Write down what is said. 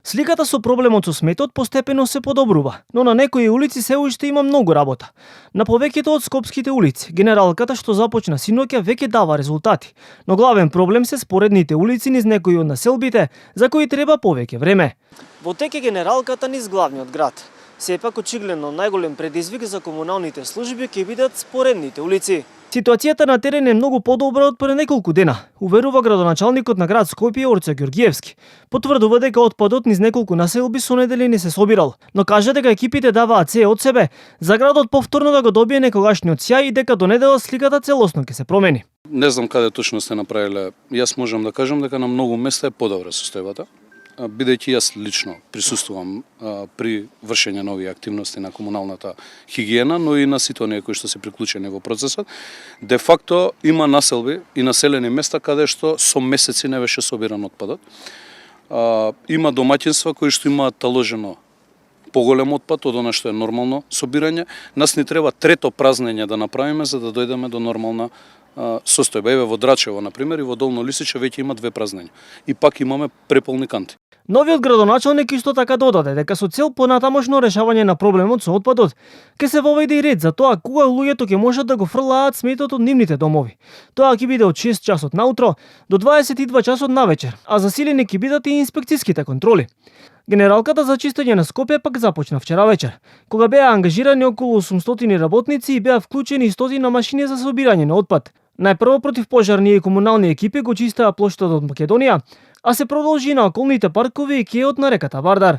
Сликата со проблемот со сметот постепено се подобрува, но на некои улици се уште има многу работа. На повеќето од скопските улици, генералката што започна синоќа веќе дава резултати, но главен проблем се споредните улици низ некои од населбите, за кои треба повеќе време. Во теке генералката низ главниот град. Сепак очигледно најголем предизвик за комуналните служби ќе бидат споредните улици. Ситуацијата на терен е многу подобра од пред неколку дена, уверува градоначалникот на град Скопје Орце Ѓорѓиевски. Потврдува дека отпадот низ неколку населби со недели не се собирал, но кажа дека екипите даваат се од себе за градот повторно да го добие некогашниот сјај и дека до недела сликата целосно ќе се промени. Не знам каде точно сте направиле. Јас можам да кажам дека на многу места е подобра состојбата. Бидејќи јас лично присуствувам при вршење на овие активности на комуналната хигиена, но и на сите оние кои што се приклучени во процесот, де факто има населби и населени места каде што со месеци не беше собиран отпадот. Има домаќинства кои што имаат таложено поголем отпад од она што е нормално собирање. Нас ни треба трето празнење да направиме за да дојдеме до нормална состојба. Еве во Драчево, например, и во Долно Лисиче веќе има 2 празнења. И пак имаме преполни канти. Новиот градоначалник исто така додаде дека со цел понатамошно решавање на проблемот со отпадот, ќе се воведе и ред за тоа кога луѓето ќе можат да го фрлаат сметот од нивните домови. Тоа ќе биде од 6 часот наутро до 22 часот навечер, а засилени ќе бидат и инспекциските контроли. Генералката за чистење на Скопје пак започна вчера вечер, кога беа ангажирани околу 800 работници и беа вклучени и стотина машини за собирање на отпад. Најпрво противпожарни и комунални екипи го чистеа плоштадот од Македонија, а се продолжи на околните паркови и кејот на реката Вардар.